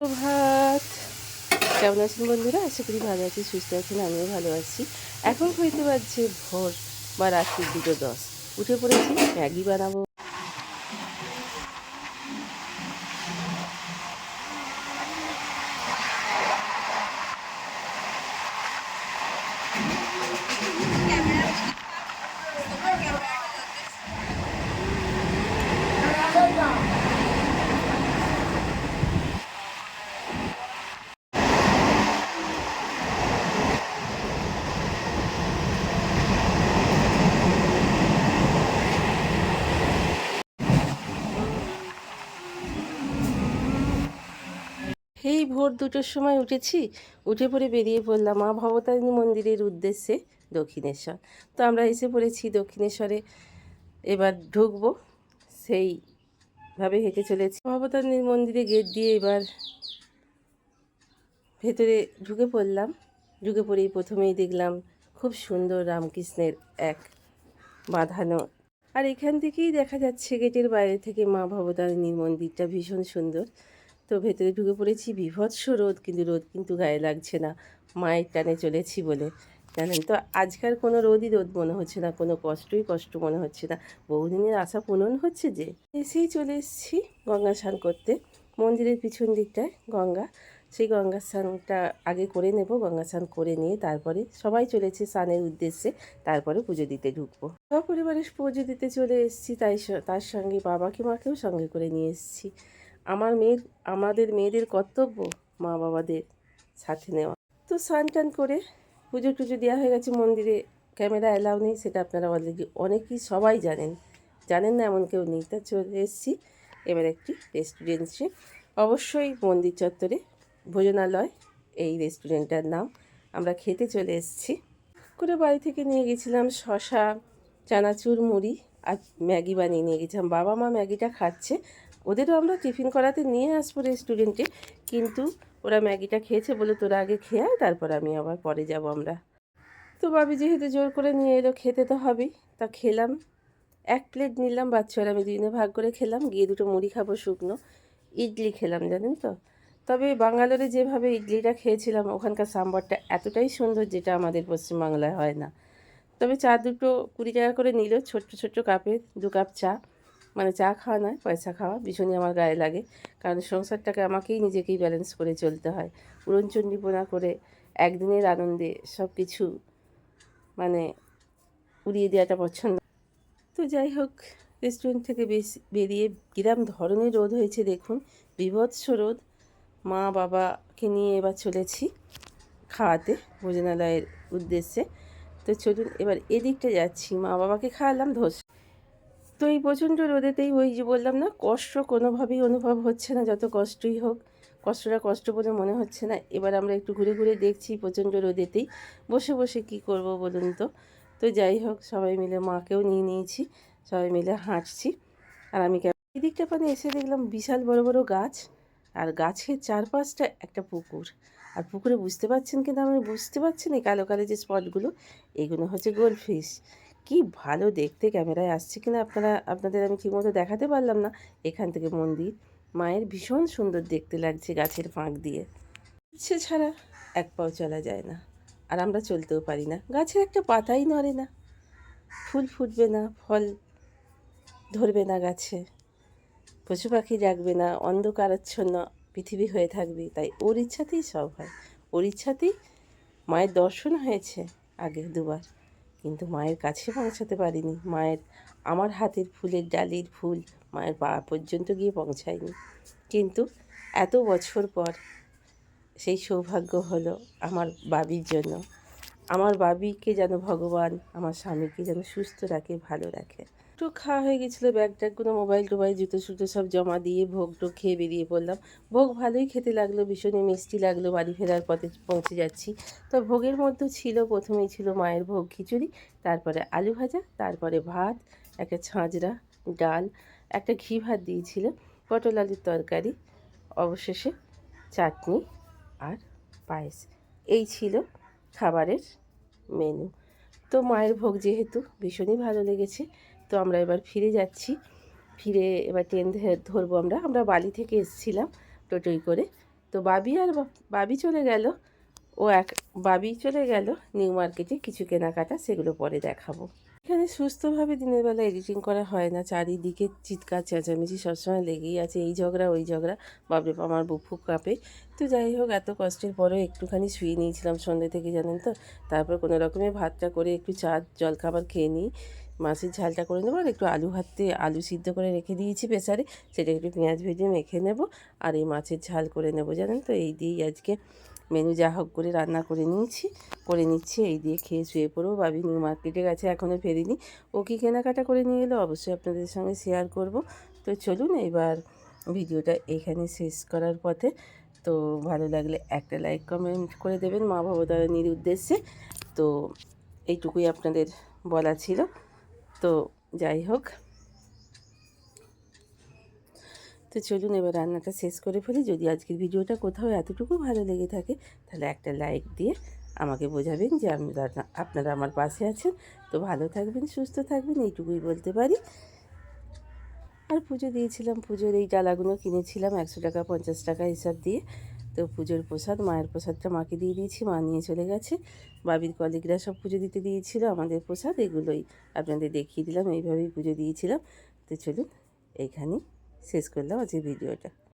প্রভাত। কেমন আছেন বন্ধুরা? আশা করি ভালো আছি, সুস্থ আছেন। আমিও ভালো আছি। এখন হইতে পারছে ভোর বা রাত্রি 2:10। উঠে পড়েছি, ম্যাগি বানাবো। এই ভোর 2টোর সময় উঠেছি, উঠে পড়ে বেরিয়ে পড়লাম মা ভবতারিণী মন্দিরের উদ্দেশ্যে দক্ষিণেশ্বর। তো আমরা এসে পড়েছি দক্ষিণেশ্বরে, এবার ঢুকবো। সেইভাবে হেঁটে চলেছি ভবতারিণী মন্দিরে গেট দিয়ে। এবার ভেতরে ঢুকে পড়লাম। ঢুকে পড়েই প্রথমেই দেখলাম খুব সুন্দর রামকৃষ্ণের এক বাঁধানো, আর এখান থেকেই দেখা যাচ্ছে গেটের বাইরে থেকে মা ভবতারিণীর মন্দিরটা ভীষণ সুন্দর। তো ভেতরে ঢুকে পড়েছি, বীভৎস রোদ, কিন্তু রোদ কিন্তু গায়ে লাগছে না, মায়ের টানে চলেছি বলে। জানেন তো, আজকাল কোনো রোদই রোদ মনে হচ্ছে না, কোনো কষ্টই কষ্ট মনে হচ্ছে না, বহুদিনের আশা পূরণ হচ্ছে যে। এসেই চলে এসেছি গঙ্গা স্নান করতে। মন্দিরের পিছন দিকটায় গঙ্গা, সেই গঙ্গা স্নানটা আগে করে নেব। গঙ্গা স্নান করে নিয়ে তারপরে সবাই চলেছে স্নানের উদ্দেশ্যে, তারপরে পুজো দিতে ঢুকবো। সপরিবারে পুজো দিতে চলে এসেছি, তার সঙ্গে বাবাকে মাকেও সঙ্গে করে নিয়ে এসেছি। আমাদের মেয়েদের কর্তব্য মা বাবাদের সাথে নেওয়া। তো স্নান টান করে পুজো টুজো দেওয়া হয়ে গেছে। মন্দিরে ক্যামেরা অ্যালাউ নেই, সেটা আপনারা অলরেডি অনেকেই সবাই জানেন। জানেন না এমন কেউ নেই। তা চলে এসেছি এবার একটি রেস্টুরেন্টে, অবশ্যই মন্দির চত্বরে ভোজনালয় এই রেস্টুরেন্টটার নাম। আমরা খেতে চলে এসেছি। করে বাড়ি থেকে নিয়ে গেছিলাম শশা, চানাচুর, মুড়ি আর ম্যাগি বানিয়ে নিয়ে গেছিলাম। বাবা মা ম্যাগিটা খাচ্ছে, ওদেরও আমরা টিফিন করাতে নিয়ে আসবো রেস্টুরেন্টে, কিন্তু ওরা ম্যাগিটা খেয়েছে বলে তোরা আগে খেয়ে আয়, তারপর আমি আবার পরে যাব আমরা। তো বাবি যেহেতু জোর করে নিয়ে এলো, খেতে তো হবেই। তা খেলাম, এক প্লেট নিলাম, বাচ্চারা আমি দুজনে ভাগ করে খেলাম। গিয়ে দুটো মুড়ি খাবো শুকনো। ইডলি খেলাম, জানেন তো। তবে বাঙ্গালোরে যেভাবে ইডলিটা খেয়েছিলাম, ওখানকার সাম্বারটা এতটাই সুন্দর, যেটা আমাদের পশ্চিমবাংলায় হয় না। তবে চা দুটো 20 টাকা করে নিল, ছোট্ট ছোট্ট কাপে 2 কাপ চা। মানে চা খাওয়া নয়, পয়সা খাওয়া। ভীষণই আমার গায়ে লাগে, কারণ সংসারটাকে আমাকেই নিজেকেই ব্যালেন্স করে চলতে হয়। উড়নচণ্ডীপনা করে একদিনের আনন্দে সব কিছু মানে উড়িয়ে দেওয়াটা পছন্দ। তো যাই হোক, রেস্টুরেন্ট থেকে বেরিয়ে কিরম ধরনের রোদ হয়েছে দেখুন, বীভৎস রোদ। মা বাবাকে নিয়ে এবার চলেছি খাওয়াতে ভোজনালয়ের উদ্দেশ্যে। তো চলুন এবার এদিকটা যাচ্ছি, মা বাবাকে খাওয়ালাম ধোসা। তো এই প্রচণ্ড রোদেতেই, ওই যে বললাম না, কষ্ট কোনোভাবেই অনুভব হচ্ছে না। যত কষ্টই হোক, কষ্টটা কষ্ট বলে মনে হচ্ছে না। এবার আমরা একটু ঘুরে ঘুরে দেখছি প্রচণ্ড রোদেতেই বসে বসে কি করব বলুন তো। তো যাই হোক, সবাই মিলে, মাকেও নিয়ে নিয়েছি, সবাই মিলে হাঁটছি। আর আমি এই দিকটা মানে এসে দেখলাম বিশাল বড় বড় গাছ, আর গাছের চারপাশটা একটা পুকুর। আর পুকুরে বুঝতে পারছেন কিনা আমি বুঝতে পারছি না, কালো কালো যে স্পটগুলো, এগুলো হচ্ছে গোল্ডফিশ। কি ভালো দেখতে, ক্যামেরায় আসছে কিনা আপনাদের আমি ঠিকমতো দেখাতে পারলাম না। এখান থেকে মন্দির মায়ের ভীষণ সুন্দর দেখতে লাগছে, গাছের ফাঁক দিয়ে। ইচ্ছে ছাড়া এক পাও চলা যায় না, আর আমরা চলতেও পারি না। গাছের একটা পাতাই নড়ে না, ফুল ফুটবে না, ফল ধরবে না গাছে, পশু পাখি ডাকবে না, অন্ধকারাচ্ছন্ন পৃথিবী হয়ে থাকবে। তাই ওর ইচ্ছাতেই সব হয়। ওর ইচ্ছাতেই মায়ের দর্শন হয়েছে আগে 2বার, কিন্তু মায়ের কাছে পৌঁছাতে পারিনি। আমার হাতের ফুলের ডালির ফুল মায়ের পা পর্যন্ত গিয়ে পৌঁছায়নি। কিন্তু এত বছর পর সেই সৌভাগ্য হলো আমার বাবির জন্য। আমার বাবিকে যেন ভগবান আমার স্বামীকে যেন সুস্থ রাখে, ভালো রাখে। একটু খাওয়া হয়ে গেছিলো, ব্যাগ ট্যাগগুলো, মোবাইল টোবাইল, জুতো সুতো সব জমা দিয়ে ভোগ টোগ খেয়ে বেরিয়ে পড়লাম। ভোগ ভালোই খেতে লাগলো, ভীষণই মিষ্টি লাগলো। বাড়ি ফেরার পথে পৌঁছে যাচ্ছি। তো ভোগের মধ্যে ছিল, প্রথমেই ছিল মায়ের ভোগ খিচুড়ি, তারপরে আলু ভাজা, তারপরে ভাত, একটা ছাঁচড়া, ডাল, একটা ঘি ভাত দিয়েছিল, পটল আলুর তরকারি, অবশেষে চাটনি আর পায়েস। এই ছিল খাবারের মেনু। তো মায়ের ভোগ যেহেতু ভীষণই ভালো লেগেছে, তো আমরা এবার ফিরে যাচ্ছি। ফিরে এবার ট্রেন ধরবো আমরা বালি থেকে এসেছিলাম টোটোয় করে। তো বাবি চলে গেল, বাবি চলে গেল নিউ মার্কেটে কিছু কেনাকাটা, সেগুলো পরে দেখাবো। এখানে সুস্থভাবে দিনের বেলা এডিটিং করা হয় না, চারিদিকে চিৎকার চেঁচামেচি সবসময় লেগেই আছে, এই ঝগড়া ওই ঝগড়া, বাপরে বাপ আমার বুক ফুক কাঁপে। তো যাই হোক, এত কষ্টের পরেও একটুখানি শুয়ে নিয়েছিলাম সন্ধ্যে থেকে, জানেন তো। তারপর কোনো রকমে ভাতটা করে একটু চা জলখাবার খেয়ে নিই, মাছের ঝালটা করে নেবো, আর একটু আলু সিদ্ধ করে রেখে দিয়েছি প্রেসারে, সেটা একটু পেঁয়াজ ভেজে মেখে নেব, আর এই মাছের ঝাল করে নেব, জানেন তো। এই দিয়েই আজকে মেনু যা হোক করে রান্না করে নিচ্ছি, এই দিয়ে খেয়ে শুয়ে পড়বো। বাবি নিউ মার্কেটে গেছে, এখনও ফেরিনি। ও কী কেনাকাটা করে নিয়ে এলো অবশ্যই আপনাদের সঙ্গে শেয়ার করব। তো চলুন এবার ভিডিওটা এখানে শেষ করার পথে। তো ভালো লাগলে একটা লাইক কমেন্ট করে দেবেন মা ভবতারিণীর উদ্দেশ্যে। তো এইটুকুই আপনাদের বলা ছিল। তো যাই হোক, তো চলুন এবার রান্নাটা শেষ করে ফেলি। যদি আজকের ভিডিওটা কোথাও এতটুকু ভালো লেগে থাকে, তাহলে একটা লাইক দিয়ে আমাকে বোঝাবেন যে আপনারা আমার পাশে আছেন। তো ভালো থাকবেন, সুস্থ থাকবেন, এইটুকুই বলতে পারি। আর পুজো দিয়েছিলাম, পুজোর এই ডালাগুলো কিনেছিলাম 100 টাকা 50 টাকা হিসাব দিয়ে। তো পুজোর প্রসাদ, মায়ের প্রসাদটা মাকে দিয়ে দিয়েছি, মা নিয়ে চলে গেছে। বাবির কলিগরা সব পুজো দিতে দিয়েছিল, আমাদের প্রসাদ এগুলোই আপনাদের দেখিয়ে দিলাম, এইভাবেই পুজো দিয়েছিলাম। তো চলুন এইখানেই শেষ করলাম আজকের ভিডিওটা।